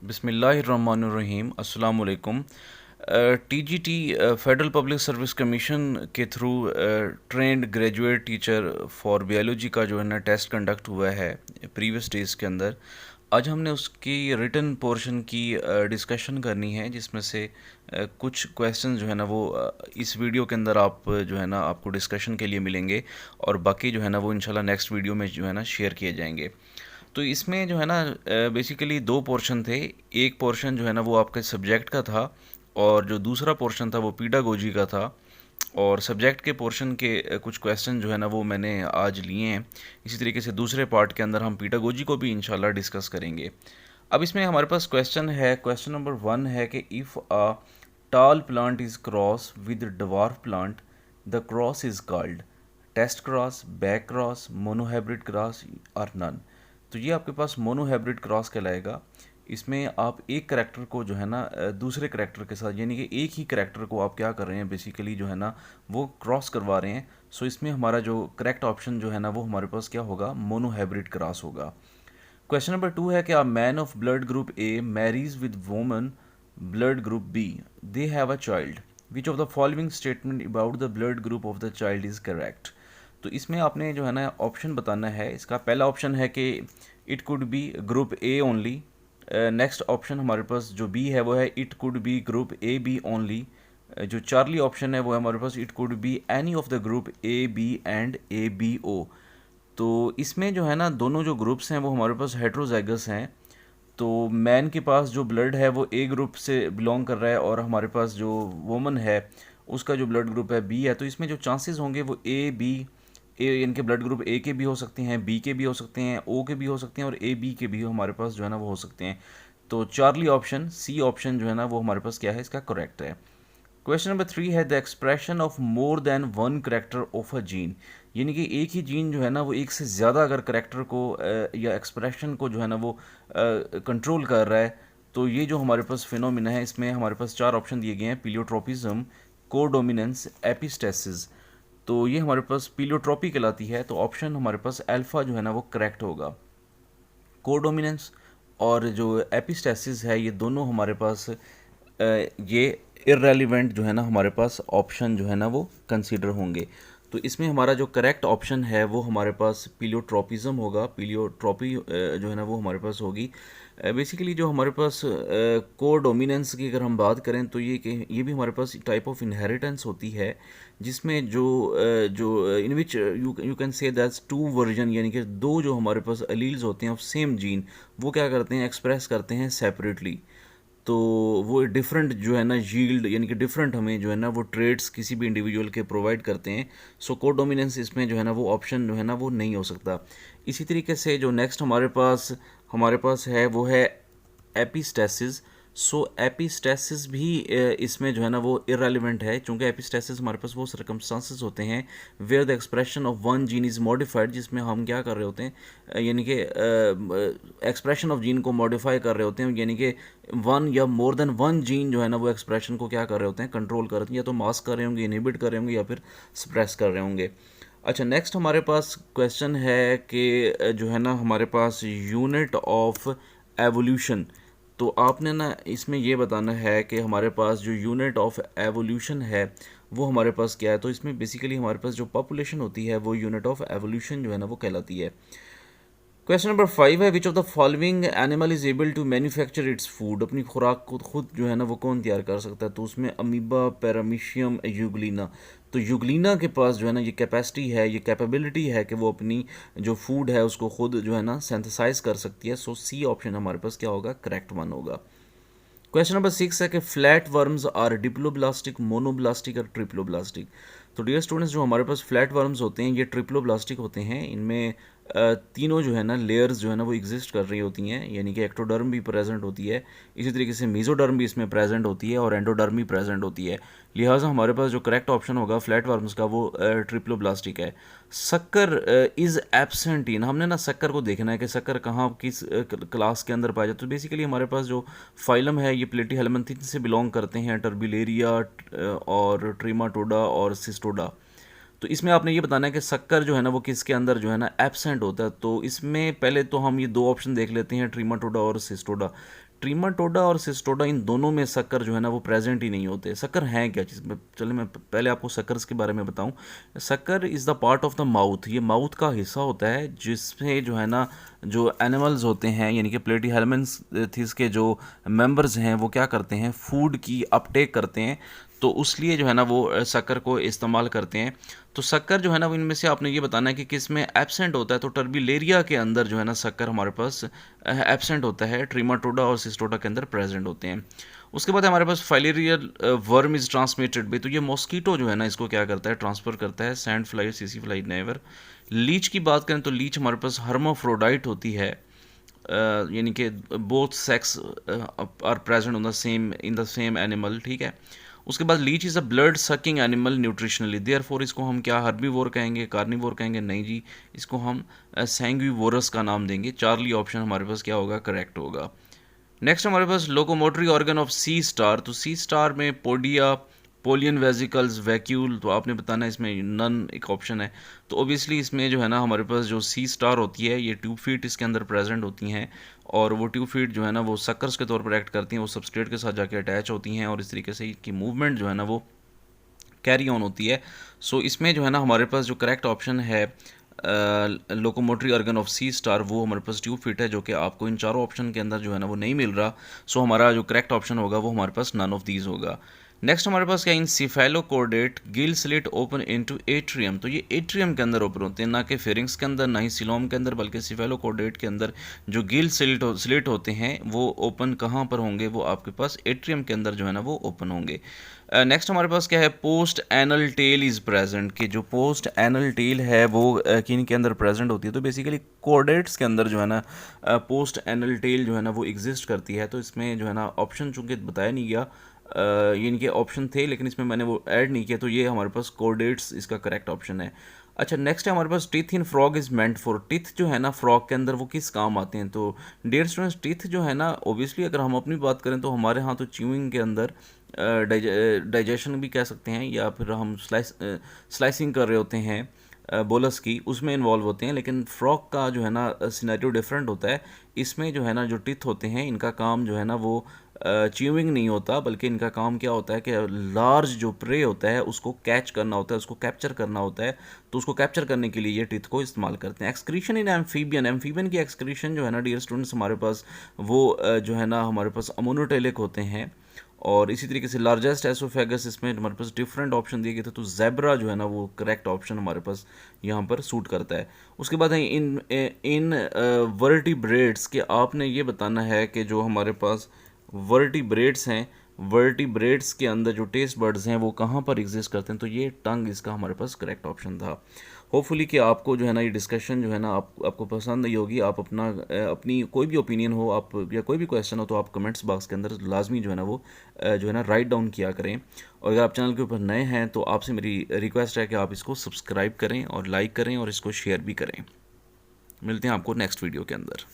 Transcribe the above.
बिस्मिल्लाहिर्रहमानिर्रहीम अस्सलाम वालेकुम। TGT federal public service commission के through trained graduate teacher for biology का जो है ना टेस्ट कंडक्ट हुआ है प्रीवियस डेज़ के अंदर। आज हमने उसकी रिटन पोर्शन की डिस्कशन करनी है, जिसमें से कुछ क्वेश्चन जो है ना वो इस वीडियो के अंदर आप जो है ना आपको डिस्कशन के लिए मिलेंगे, और बाकी जो है ना वो इंशाल्लाह नेक्स्ट वीडियो में जो है ना शेयर किए जाएंगे। तो इसमें जो है ना बेसिकली दो पोर्शन थे। एक पोर्शन जो है ना वो आपके सब्जेक्ट का था, और जो दूसरा पोर्शन था वो पीडागोजी का था। और सब्जेक्ट के पोर्शन के कुछ क्वेश्चन जो है ना वो मैंने आज लिए हैं। इसी तरीके से दूसरे पार्ट के अंदर हम पीडागोजी को भी इंशाल्लाह डिस्कस करेंगे। अब इसमें हमारे पास क्वेश्चन है, क्वेश्चन नंबर 1 है कि if a tall plant is cross with dwarf plant, the cross is called test cross, back cross, monohybrid cross और नन। तो ये आपके पास मोनोहाइब्रिड क्रॉस कहलाएगा। इसमें आप एक करैक्टर को जो है ना दूसरे करैक्टर के साथ, यानी कि एक ही करैक्टर को आप क्या कर रहे हैं बेसिकली जो है ना वो क्रॉस करवा रहे हैं। सो इसमें हमारा जो करेक्ट ऑप्शन जो है ना वो हमारे पास क्या होगा, मोनोहाइब्रिड क्रॉस होगा। क्वेश्चन नंबर 2 है कि a man of blood group A marries with woman blood group B, they have a child, which of the following statement about the blood group of the child is correct. तो इसमें आपने जो है ना option बताना है। इसका पहला ऑप्शन है कि it could be group A only. Next option हमारे पास जो बी है वो है it could be group A B only. जो चार्ली ऑप्शन है वो है हमारे पास it could be any of the group A B and A B O. तो इसमें जो है ना दोनों जो ग्रुप्स हैं वो हमारे पास हेट्रोजाइगस हैं। तो मैन के पास जो ब्लड है वो ए ग्रुप से बिलोंग कर रहा है, और हमारे पास जो वोमन है उसका जो ब्लड ग्रुप है बी है। तो इसमें जो चांसेस होंगे वो ए बी, ए इनके ब्लड ग्रुप ए के भी हो सकते हैं, बी के भी हो सकते हैं, ओ के भी हो सकते हैं, और ए बी के भी हमारे पास जो है ना वो हो सकते हैं। तो चार्ली ऑप्शन, सी ऑप्शन जो है ना वो हमारे पास क्या है, इसका करेक्ट है। क्वेश्चन नंबर 3 है the expression of more than one character of a gene, यानी कि एक ही जीन जो है ना वो एक से ज़्यादा अगर करेक्टर को या एक्सप्रेशन को जो है ना वो कंट्रोल कर रहा है। तो ये जो हमारे पास फिनोमिना है, इसमें हमारे पास चार ऑप्शन दिए गए हैं: पीलियोट्रोपिज्म, कोडोमिनेंस, एपिस्टेसिस। तो ये हमारे पास पीलियोट्रोपी कहलाती है। तो ऑप्शन हमारे पास अल्फ़ा जो है ना वो करेक्ट होगा। कोडोमिनेंस और जो एपिस्टेसिस है ये दोनों हमारे पास ये इररेलीवेंट जो है ना हमारे पास ऑप्शन जो है ना वो कंसीडर होंगे। तो इसमें हमारा जो करेक्ट ऑप्शन है वो हमारे पास पीलियोट्रोपिज्म होगा। पीलियोट्रोपी जो है ना वो हमारे पास होगी। बेसिकली जो हमारे पास कोडोमिनेंस की अगर हम बात करें तो ये भी हमारे पास टाइप ऑफ इनहेरिटेंस होती है, जिसमें जो in which you can say that's two version, यानी कि दो जो हमारे पास अलील्स होते हैं ऑफ सेम जीन, वो क्या करते हैं, एक्सप्रेस करते हैं सेपरेटली। तो वो डिफरेंट जो है ना यील्ड, यानी कि डिफरेंट हमें जो है ना वो ट्रेड्स किसी भी इंडिविजुअल के प्रोवाइड करते हैं। सो कोडोमिनेंस इसमें जो है ना वो ऑप्शन जो है ना वो नहीं हो सकता। इसी तरीके से जो नेक्स्ट हमारे पास है वो है एपिस्टेसिस। सो एपिस्टेसिस भी इसमें जो है ना वो इररेलेवेंट है, क्योंकि एपिस्टेसिस हमारे पास वो सर्कमस्टांसेस होते हैं where the expression of one gene is modified, जिसमें हम क्या कर रहे होते हैं, यानी कि एक्सप्रेशन ऑफ जीन को मॉडिफाई कर रहे होते हैं, यानी कि वन या मोर देन वन जीन जो है ना वो एक्सप्रेशन को क्या कर रहे होते हैं, कंट्रोल कर रहे होते हैं, या तो मास्क कर रहे होंगे, इनहिबिट कर रहे होंगे, या फिर सप्रेस कर रहे होंगे। अच्छा, नेक्स्ट हमारे पास क्वेश्चन है कि जो है ना हमारे पास यूनिट ऑफ एवोल्यूशन। तो आपने ना इसमें ये बताना है कि हमारे पास जो यूनिट ऑफ एवोल्यूशन है वो हमारे पास क्या है। तो इसमें बेसिकली हमारे पास जो पॉपुलेशन होती है वो यूनिट ऑफ एवोल्यूशन जो है ना वो कहलाती है। क्वेश्चन नंबर 5 है which of the following animal is able to manufacture its food, अपनी खुराक को खुद जो है ना वो कौन तैयार कर सकता है। तो उसमें अमीबा, पैरामीशियम, यूग्लिना। तो यूग्लिना के पास जो है ना ये कैपेसिटी है, ये कैपेबिलिटी है कि वो अपनी जो फूड है उसको खुद जो है ना सिंथेसाइज कर सकती है। सो सी ऑप्शन हमारे पास क्या होगा, करेक्ट वन होगा। क्वेश्चन नंबर 6 है कि फ्लैट वर्म्स आर डिप्लोब्लास्टिक, मोनोब्लास्टिक और ट्रिप्लोब्लास्टिक। तो डियर स्टूडेंट्स, जो हमारे पास फ्लैट वर्म्स होते हैं ये ट्रिप्लोब्लास्टिक होते हैं। इनमें तीनों जो है ना लेयर्स जो है ना वो एग्जिस्ट कर रही होती हैं, यानी कि एक्टोडर्म भी प्रेजेंट होती है, इसी तरीके से मेसोडर्म भी इसमें प्रेजेंट होती है, और एंडोडर्म भी प्रेजेंट होती है। लिहाजा हमारे पास जो करेक्ट ऑप्शन होगा फ्लैट वर्म्स का वो ट्रिप्लोब्लास्टिक है। शक्कर इज़ एब्सेंट इन, हमने ना शक्कर को देखना है कि शक्कर कहाँ किस क्लास के अंदर पाया जाता है। तो बेसिकली हमारे पास जो फाइलम है ये प्लेटीहेलमिन्थिन से बिलोंग करते हैं, टर्बिलेरिया और ट्रीमाटोडा और सिस्टोडा। तो इसमें आपने ये बताना है कि शक्कर जो है ना वो किसके अंदर जो है ना एब्सेंट होता है। तो इसमें पहले तो हम ये दो ऑप्शन देख लेते हैं, ट्रीमाटोडा और सिस्टोडा। ट्रीमाटोडा और सिस्टोडा इन दोनों में शक्कर जो है ना वो प्रेजेंट ही नहीं होते। शक्कर हैं क्या चीज़ में, चलिए मैं पहले आपको शक्कर के बारे में बताऊं। शक्कर is the part of the mouth, ये माउथ का हिस्सा होता है जिसमें जो है ना जो एनिमल्स होते हैं यानी कि प्लेटीहेल्मिन्थेस के जो मेंबर्स हैं वो क्या करते हैं, फूड की अपटेक करते हैं। तो उसलिए जो है ना वो शक्कर को इस्तेमाल करते हैं। तो शक्कर जो है ना वो इनमें से आपने ये बताना है कि किस में एब्सेंट होता है। तो टर्बिलेरिया के अंदर जो है ना शक्कर हमारे पास एब्सेंट होता है, ट्रीमाटोडा और सिस्टोडा के अंदर प्रेजेंट होते हैं। उसके बाद हमारे पास फाइलेरियल वर्म इज ट्रांसमिटेड भी, तो ये मॉस्कीटो जो है ना इसको क्या करता है, ट्रांसफर करता है, सैंड फ्लाई, सीसी फ्लाई नेवर। लीच की बात करें तो लीच हमारे पास हर्माफ्रोडाइट होती है, यानी कि both sex are present on the same in the same animal, ठीक है। उसके बाद leech is a blood sucking animal nutritionally, therefore इसको हम क्या हर्बीवोर कहेंगे, कार्निवोर कहेंगे, नहीं जी, इसको हम सैंग्विवोरस का नाम देंगे। चार्ली ऑप्शन हमारे पास क्या होगा, करेक्ट होगा। नेक्स्ट हमारे पास locomotory organ of sea star, तो सी स्टार में पोडिया, पोलियन वेजिकल्स, वैक्यूल, तो आपने बताना है इसमें नन एक ऑप्शन है। तो ओबियसली इसमें जो है ना हमारे पास जो सी स्टार होती है ये ट्यूब फीट इसके अंदर प्रेजेंट होती हैं, और वो ट्यूब फीट जो है ना वो सक्कर्स के तौर पर एक्ट करती हैं, वो सबस्ट्रेट के साथ जाके अटैच होती हैं और इस तरीके से इनकी मूवमेंट जो है ना वो कैरी ऑन होती है। सो इसमें जो है ना हमारे पास जो करेक्ट ऑप्शन है locomotory organ of sea star, वो हमारे पास ट्यूब फिट है, जो कि आपको इन चारों ऑप्शन के अंदर जो है ना वो नहीं मिल रहा। सो हमारा जो करेक्ट ऑप्शन होगा वो हमारे पास नन ऑफ दीज होगा। नेक्स्ट हमारे पास क्या, in cephalochordate gill slit open into atrium, तो ये एट्रियम के अंदर ओपन होते हैं, ना कि फेरिंग्स के अंदर, ना ही सिलोम के अंदर, बल्कि सिफेलोकोडेट के अंदर जो गिल स्लिट होते हैं वो ओपन कहाँ पर होंगे, वो आपके पास एट्रियम के अंदर जो है ना वो ओपन होंगे। नेक्स्ट हमारे पास क्या है, post anal tail is present, कि जो पोस्ट एनल टेल है वो किन के अंदर प्रेजेंट होती है। तो बेसिकली कोडेट्स के अंदर जो है ना पोस्ट एनल टेल जो है ना वो एग्जिस्ट करती है। तो इसमें जो है ना ऑप्शन चूंकि बताया नहीं गया, इनके ऑप्शन थे लेकिन इसमें मैंने वो ऐड नहीं किया, तो ये हमारे पास कोडेट्स इसका करेक्ट ऑप्शन है। अच्छा नेक्स्ट है हमारे पास teeth in frog is meant for, teeth जो है ना फ्रॉग के अंदर वो किस काम आते हैं। तो डियर स्टूडेंट्स, टीथ जो है ना ओबियसली अगर हम अपनी बात करें तो हमारे यहाँ तो च्यूइंग के अंदर डाइजेशन भी कह सकते हैं, या फिर हम स्लाइसिंग कर रहे होते हैं बोलस की, उसमें इन्वॉल्व होते हैं। लेकिन फ्रॉग का जो है ना सिनेरियो डिफरेंट होता है। इसमें जो है ना जो टिथ होते हैं इनका काम जो है ना वो च्यूइंग नहीं होता, बल्कि इनका काम क्या होता है कि लार्ज जो प्रे होता है उसको कैच करना होता है, उसको कैप्चर करना होता है। तो उसको कैप्चर करने के लिए ये टिथ को इस्तेमाल करते हैं। एक्सक्रीशन इन एम्फीबियन, एम्फीबियन की एक्सक्रीशन जो है ना डियर स्टूडेंट्स हमारे पास वो जो है ना हमारे पास अमोनोटेलिक होते हैं। और इसी तरीके से लार्जेस्ट एसोफेगस, इसमें हमारे पास डिफरेंट ऑप्शन दिए गए थे, तो जेब्रा जो है ना वो करेक्ट ऑप्शन हमारे पास यहाँ पर सूट करता है। उसके बाद है इन इन वर्टिब्रेट्स, के आपने ये बताना है कि जो हमारे पास वर्टिब्रेट्स हैं, वर्टिब्रेट्स के अंदर जो टेस्ट बर्ड्स हैं वो कहाँ पर एग्जिस्ट करते हैं। तो ये टंग इसका हमारे पास करेक्ट ऑप्शन था। होपफुली कि आपको जो है ना ये डिस्कशन जो है ना आपको पसंद नहीं होगी। आप अपना अपनी कोई भी ओपिनियन हो आप, या कोई भी क्वेश्चन हो, तो आप कमेंट्स बॉक्स के अंदर लाजमी जो है ना वो जो है ना राइट डाउन किया करें। और अगर आप चैनल के ऊपर नए हैं तो आपसे मेरी रिक्वेस्ट है कि आप इसको सब्सक्राइब करें और लाइक करें और इसको शेयर भी करें। मिलते हैं आपको नेक्स्ट वीडियो के अंदर।